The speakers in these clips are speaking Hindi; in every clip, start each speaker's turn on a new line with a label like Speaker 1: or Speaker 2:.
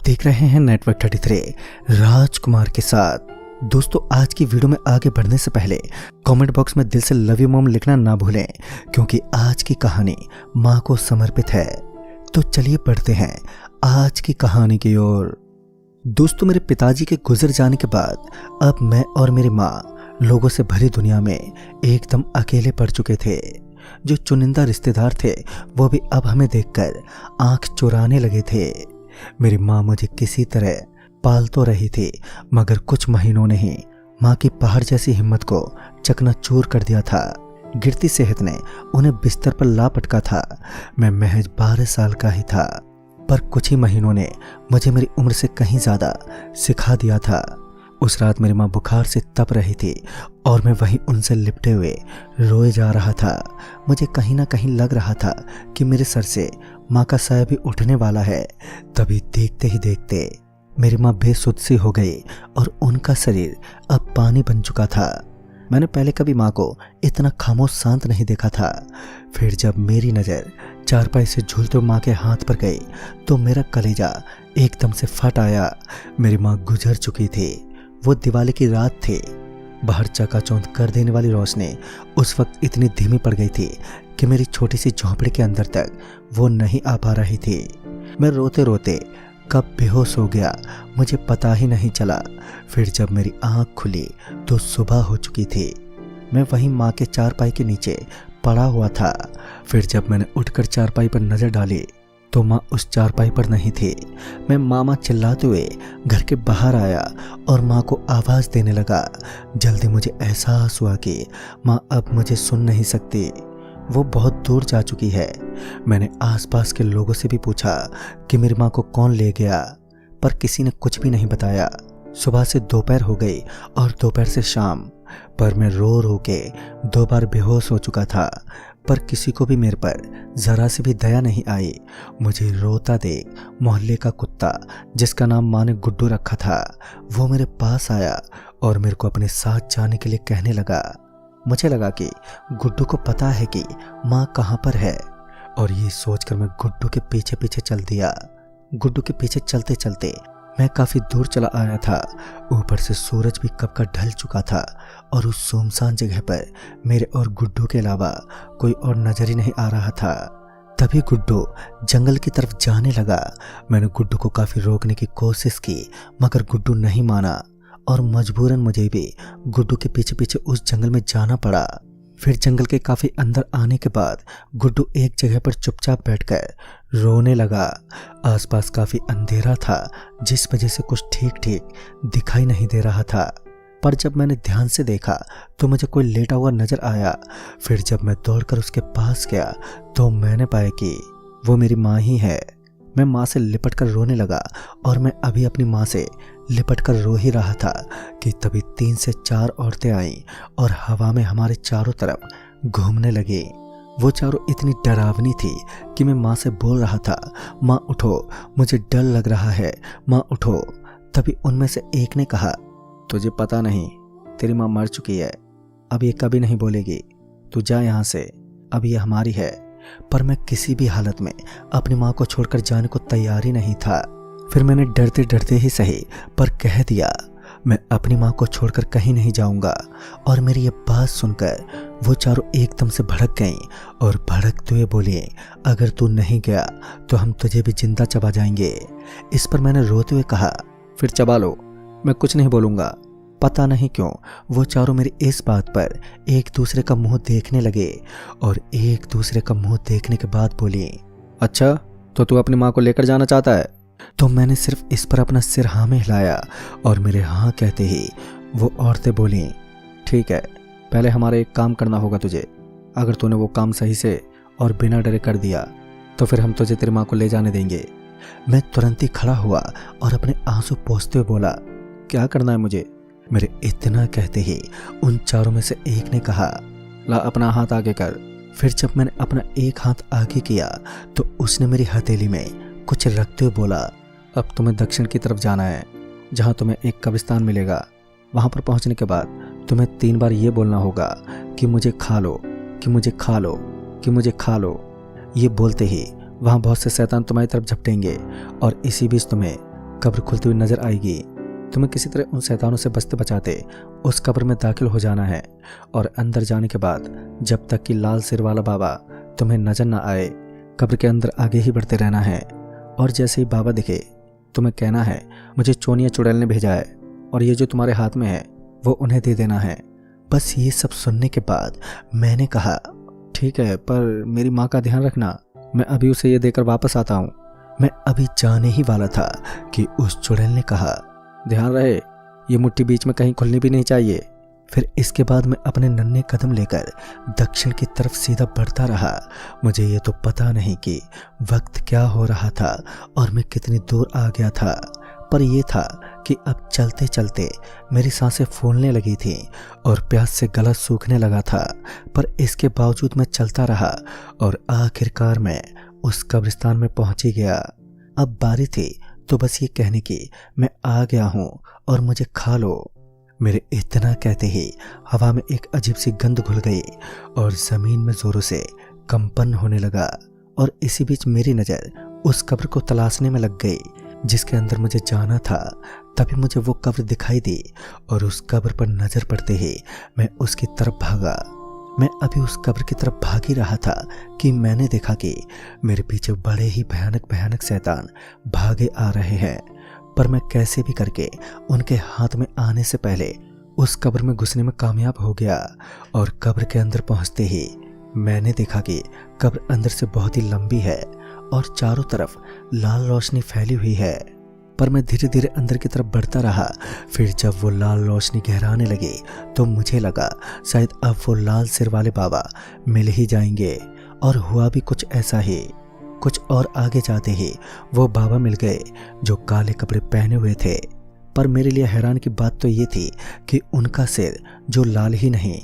Speaker 1: देख रहे हैं नेटवर्क 33 राजकुमार के साथ। दोस्तों, आज की वीडियो में आगे बढ़ने से पहले कमेंट बॉक्स में दिल से लव यू मॉम लिखना ना भूलें, क्योंकि आज की कहानी माँ को समर्पित है। तो चलिए बढ़ते हैं आज की कहानी की ओर। दोस्तों, मेरे पिताजी के गुजर जाने के बाद अब मैं और मेरी माँ लोगों से भरी दुनिया में एकदम अकेले पड़ चुके थे। जो चुनिंदा रिश्तेदार थे वो भी अब हमें देखकर आंख चुराने लगे थे। मेरी माँ मुझे किसी तरह पाल तो रही थी, मगर कुछ महीनों ने ही माँ की पहाड़ जैसी हिम्मत को चकनाचूर कर दिया था। गिरती सेहत ने उन्हें बिस्तर पर ला पटका था। मैं महज 12 साल का ही था, पर कुछ ही महीनों ने मुझे मेरी उम्र से कहीं ज्यादा सिखा दिया था। उस रात मेरी माँ बुखार से तप रही थी और मैं वहीं उनसे लिपटे हुए रोए जा रहा था। मुझे कहीं ना कहीं लग रहा था कि मेरे सर से माँ का साया भी उठने वाला है। तभी देखते ही देखते मेरी माँ बेसुध सी हो गई और उनका शरीर अब पानी बन चुका था। मैंने पहले कभी माँ को इतना खामोश शांत नहीं देखा था। फिर जब मेरी नज़र चारपाई से झूलते माँ के हाथ पर गई तो मेरा कलेजा एकदम से फट आया। मेरी माँ गुजर चुकी थी। वो दिवाली की रात थी। बाहर चकाचौंध कर देने वाली रोशनी उस वक्त इतनी धीमी पड़ गई थी कि मेरी छोटी सी झोंपड़ी के अंदर तक वो नहीं आ पा रही थी। मैं रोते रोते कब बेहोश हो गया मुझे पता ही नहीं चला। फिर जब मेरी आंख खुली तो सुबह हो चुकी थी। मैं वहीं माँ के चारपाई के नीचे पड़ा हुआ था। फिर जब मैंने उठकर चारपाई पर नजर डाली तो माँ उस चारपाई पर नहीं थी। मैं मामा चिल्लाते हुए घर के बाहर आया और माँ को आवाज़ देने लगा। जल्दी मुझे एहसास हुआ कि माँ अब मुझे सुन नहीं सकती, वो बहुत दूर जा चुकी है। मैंने आसपास के लोगों से भी पूछा कि मेरी माँ को कौन ले गया, पर किसी ने कुछ भी नहीं बताया। सुबह से दोपहर हो गई और दोपहर से शाम, पर मैं रो रो के 2 बार बेहोश हो चुका था, पर किसी को भी मेरे पर जरा से भी दया नहीं आई। मुझे रोता देख मोहल्ले का कुत्ता, जिसका नाम माँ ने गुड्डू रखा था, वो मेरे पास आया और मेरे को अपने साथ जाने के लिए कहने लगा। मुझे लगा कि गुड्डू को पता है कि माँ कहाँ पर है, और ये सोचकर मैं गुड्डू के पीछे पीछे चल दिया। गुड्डू के पीछे चलते चलते मैं काफ़ी दूर चला आया था। ऊपर से सूरज भी कब का ढल चुका था और उस सुनसान जगह पर मेरे और गुड्डू के अलावा कोई और नजर ही नहीं आ रहा था। तभी गुड्डू जंगल की तरफ जाने लगा। मैंने गुड्डू को काफ़ी रोकने की कोशिश की, मगर गुड्डू नहीं माना और मजबूरन मुझे भी गुड्डू के पीछे पीछे उस जंगल में जाना पड़ा। फिर जंगल के काफ़ी अंदर आने के बाद गुड्डू एक जगह पर चुपचाप बैठकर रोने लगा। आसपास काफ़ी अंधेरा था, जिस वजह से कुछ ठीक ठीक दिखाई नहीं दे रहा था। पर जब मैंने ध्यान से देखा तो मुझे कोई लेटा हुआ नजर आया। फिर जब मैं दौड़कर उसके पास गया तो मैंने पाया कि वो मेरी माँ ही है। मैं माँ से लिपट कर रोने लगा और मैं अभी अपनी माँ से लिपट कर रो ही रहा था कि तभी 3 से 4 औरतें आईं और हवा में हमारे चारों तरफ घूमने लगी। वो चारों इतनी डरावनी थी कि मैं माँ से बोल रहा था, माँ उठो, मुझे डर लग रहा है, माँ उठो। तभी उनमें से एक ने कहा, तुझे पता नहीं, तेरी माँ मर चुकी है, अब ये कभी नहीं बोलेगी, तू जा यहाँ से, अब ये हमारी है। पर मैं किसी भी हालत में अपनी माँ को छोड़कर जाने को तैयार ही नहीं था। फिर मैंने डरते डरते ही सही पर कह दिया, मैं अपनी माँ को छोड़कर कहीं नहीं जाऊंगा। और मेरी ये बात सुनकर वो चारों एकदम से भड़क गईं और भड़कते हुए बोली, अगर तू नहीं गया तो हम तुझे भी जिंदा चबा जाएंगे। इस पर मैंने रोते हुए कहा, फिर चबा लो, मैं कुछ नहीं बोलूंगा। पता नहीं क्यों वो चारों मेरी इस बात पर एक दूसरे का मुंह देखने लगे और एक दूसरे का मुंह देखने के बाद बोली, अच्छा तो तू अपनी माँ को लेकर जाना चाहता है? तो मैंने सिर्फ इस पर अपना सिर हाँ में हिलाया और मेरे हाँ कहते ही वो औरतें बोली, ठीक है, पहले हमारा एक काम करना होगा तुझे। अगर तूने वो काम सही से और बिना डरे कर दिया तो फिर हम तुझे तेरी माँ को ले जाने देंगे। मैं तुरंत ही खड़ा हुआ और अपने आंसू पोंछते हुए बोला, क्या करना है मुझे? मेरे इतना कहते ही उन चारों में से एक ने कहा, ला अपना हाथ आगे कर। फिर जब मैंने अपना एक हाथ आगे किया तो उसने मेरी हथेली में कुछ रखते हुए बोला, अब तुम्हें दक्षिण की तरफ जाना है, जहाँ तुम्हें एक कब्रिस्तान मिलेगा। वहाँ पर पहुँचने के बाद तुम्हें 3 बार ये बोलना होगा कि मुझे खा लो, कि मुझे खा लो, कि मुझे खा लो। ये बोलते ही वहाँ बहुत से शैतान तुम्हारी तरफ झपटेंगे और इसी बीच तुम्हें कब्र खुलती हुई नजर आएगी। तुम्हें किसी तरह उन शैतानों से बचते बचाते उस कब्र में दाखिल हो जाना है और अंदर जाने के बाद जब तक कि लाल सिर वाला बाबा तुम्हें नजर ना आए कब्र के अंदर आगे ही बढ़ते रहना है। और जैसे ही बाबा दिखे तुम्हें कहना है मुझे चोनिया चुड़ैल ने भेजा है और ये जो तुम्हारे हाथ में है वो उन्हें दे देना है। बस ये सब सुनने के बाद मैंने कहा ठीक है, पर मेरी माँ का ध्यान रखना, मैं अभी उसे ये देकर वापस आता हूँ। मैं अभी जाने ही वाला था कि उस चुड़ैल ने कहा ध्यान रहे, ये मुट्ठी बीच में कहीं खुलनी भी नहीं चाहिए। फिर इसके बाद मैं अपने नन्हे कदम लेकर दक्षिण की तरफ सीधा बढ़ता रहा। मुझे ये तो पता नहीं कि वक्त क्या हो रहा था और मैं कितनी दूर आ गया था, पर यह था कि अब चलते चलते मेरी सांसें फूलने लगी थी और प्यास से गला सूखने लगा था। पर इसके बावजूद मैं चलता रहा और आखिरकार मैं उस कब्रिस्तान में पहुंच ही गया। अब बारी थी तो बस ये कहने की मैं आ गया हूँ और मुझे खा लो। मेरे इतना कहते ही हवा में एक अजीब सी गंध घुल गई और जमीन में जोरों से कंपन होने लगा। और इसी बीच मेरी नज़र उस कब्र को तलाशने में लग गई जिसके अंदर मुझे जाना था। तभी मुझे वो कब्र दिखाई दी और उस कब्र पर नज़र पड़ते ही मैं उसकी तरफ भागा। मैं अभी उस कब्र की तरफ भाग ही रहा था कि मैंने देखा कि मेरे पीछे बड़े ही भयानक भयानक शैतान भागे आ रहे हैं। पर मैं कैसे भी करके उनके हाथ में आने से पहले उस कब्र में घुसने में कामयाब हो गया। और कब्र के अंदर पहुंचते ही मैंने देखा कि कब्र अंदर से बहुत ही लंबी है और चारों तरफ लाल रोशनी फैली हुई है। पर मैं धीरे धीरे अंदर की तरफ बढ़ता रहा। फिर जब वो लाल रोशनी गहराने लगी तो मुझे लगा शायद अब वो लाल सिर वाले बाबा मिल ही जाएंगे। और हुआ भी कुछ ऐसा ही। कुछ और आगे जाते ही वो बाबा मिल गए जो काले कपड़े पहने हुए थे। पर मेरे लिए हैरान की बात तो ये थी कि उनका सिर जो लाल ही नहीं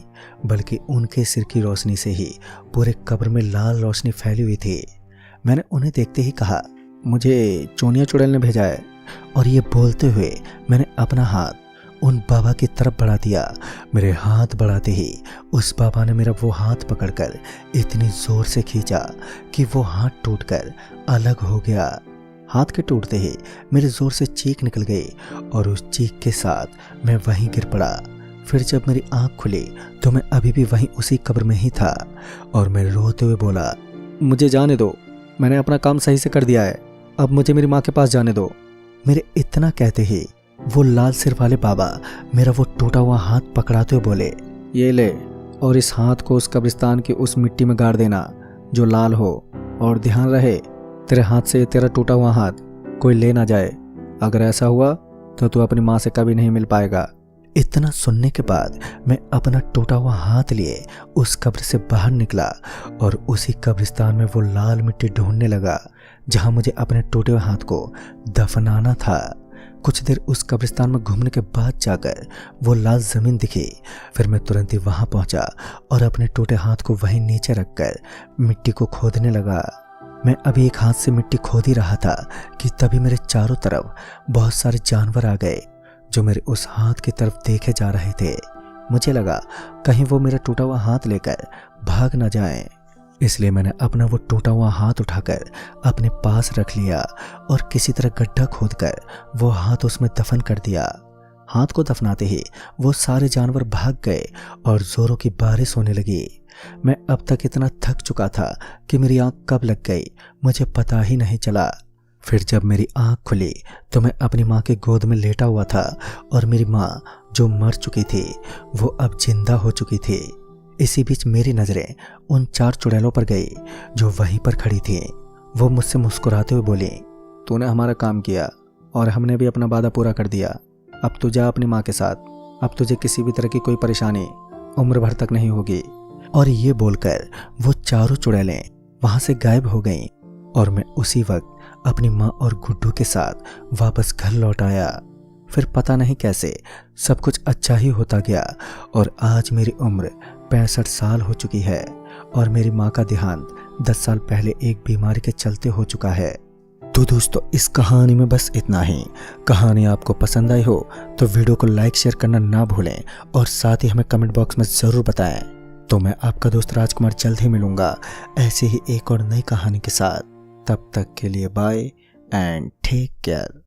Speaker 1: बल्कि उनके सिर की रोशनी से ही पूरे कब्र में लाल रोशनी फैली हुई थी। मैंने उन्हें देखते ही कहा मुझे चोनिया चुड़ैल ने भेजा है। और ये बोलते हुए मैंने अपना हाथ उन बाबा की तरफ बढ़ा दिया। मेरे हाथ बढ़ाते ही उस बाबा ने मेरा वो हाथ पकड़कर इतनी जोर से खींचा कि वो हाथ टूटकर अलग हो गया। हाथ के टूटते ही मेरे जोर से चीख निकल गई और उस चीख के साथ मैं वहीं गिर पड़ा। फिर जब मेरी आंख खुली तो मैं अभी भी वहीं उसी कब्र में ही था और मैं रोते हुए बोला मुझे जाने दो, मैंने अपना काम सही से कर दिया है, अब मुझे मेरी माँ के पास जाने दो। मेरे इतना कहते ही वो लाल सिर वाले बाबा मेरा वो टूटा हुआ हाथ पकड़ाते हुए बोले ये ले और इस हाथ को उस कब्रिस्तान की उस मिट्टी में गाड़ देना जो लाल हो। और ध्यान रहे तेरे हाथ से तेरा टूटा हुआ हाथ कोई ले ना जाए, अगर ऐसा हुआ तो तू अपनी माँ से कभी नहीं मिल पाएगा। इतना सुनने के बाद मैं अपना टूटा हुआ हाथ लिए उस कब्र से बाहर निकला और उसी कब्रिस्तान में वो लाल मिट्टी ढूंढने लगा जहां मुझे अपने टूटे हुए हाथ को दफनाना था। कुछ देर उस कब्रिस्तान में घूमने के बाद जाकर वो लाल जमीन दिखी। फिर मैं तुरंत ही वहां पहुंचा और अपने टूटे हाथ को वहीं नीचे रखकर मिट्टी को खोदने लगा। मैं अभी एक हाथ से मिट्टी खोद ही रहा था कि तभी मेरे चारों तरफ बहुत सारे जानवर आ गए जो मेरे उस हाथ की तरफ देखे जा रहे थे। मुझे लगा कहीं वो मेरा टूटा हुआ हाथ लेकर भाग न जाएं, इसलिए मैंने अपना वो टूटा हुआ हाथ उठाकर अपने पास रख लिया और किसी तरह गड्ढा खोदकर वो हाथ उसमें दफन कर दिया। हाथ को दफनाते ही वो सारे जानवर भाग गए और जोरों की बारिश होने लगी। मैं अब तक इतना थक चुका था कि मेरी आंख कब लग गई मुझे पता ही नहीं चला। फिर जब मेरी आंख खुली तो मैं अपनी माँ के गोद में लेटा हुआ था और मेरी माँ जो मर चुकी थी वो अब जिंदा हो चुकी थी। इसी बीच मेरी नज़रें उन 4 चुड़ैलों पर गई जो वहीं पर खड़ी थी। वो मुझसे मुस्कुराते हुए बोली तूने हमारा काम किया और हमने भी अपना वादा पूरा कर दिया, अब तू जा अपनी माँ के साथ, अब तुझे किसी भी तरह की कोई परेशानी उम्र भर तक नहीं होगी। और ये बोलकर वो 4 चुड़ैलें वहाँ से गायब हो गईं और मैं उसी वक्त अपनी माँ और गुड्डू के साथ वापस घर लौट आया। फिर पता नहीं कैसे सब कुछ अच्छा ही होता गया और आज मेरी उम्र 65 साल हो चुकी है और मेरी माँ का देहांत 10 साल पहले एक बीमारी के चलते हो चुका है। तो दोस्तों इस कहानी में बस इतना ही। कहानी आपको पसंद आई हो तो वीडियो को लाइक शेयर करना ना भूलें और साथ ही हमें कमेंट बॉक्स में ज़रूर बताएं। तो मैं आपका दोस्त राजकुमार जल्द ही मिलूंगा ऐसे ही एक और नई कहानी के साथ। तब तक के लिए बाय एंड टेक केयर।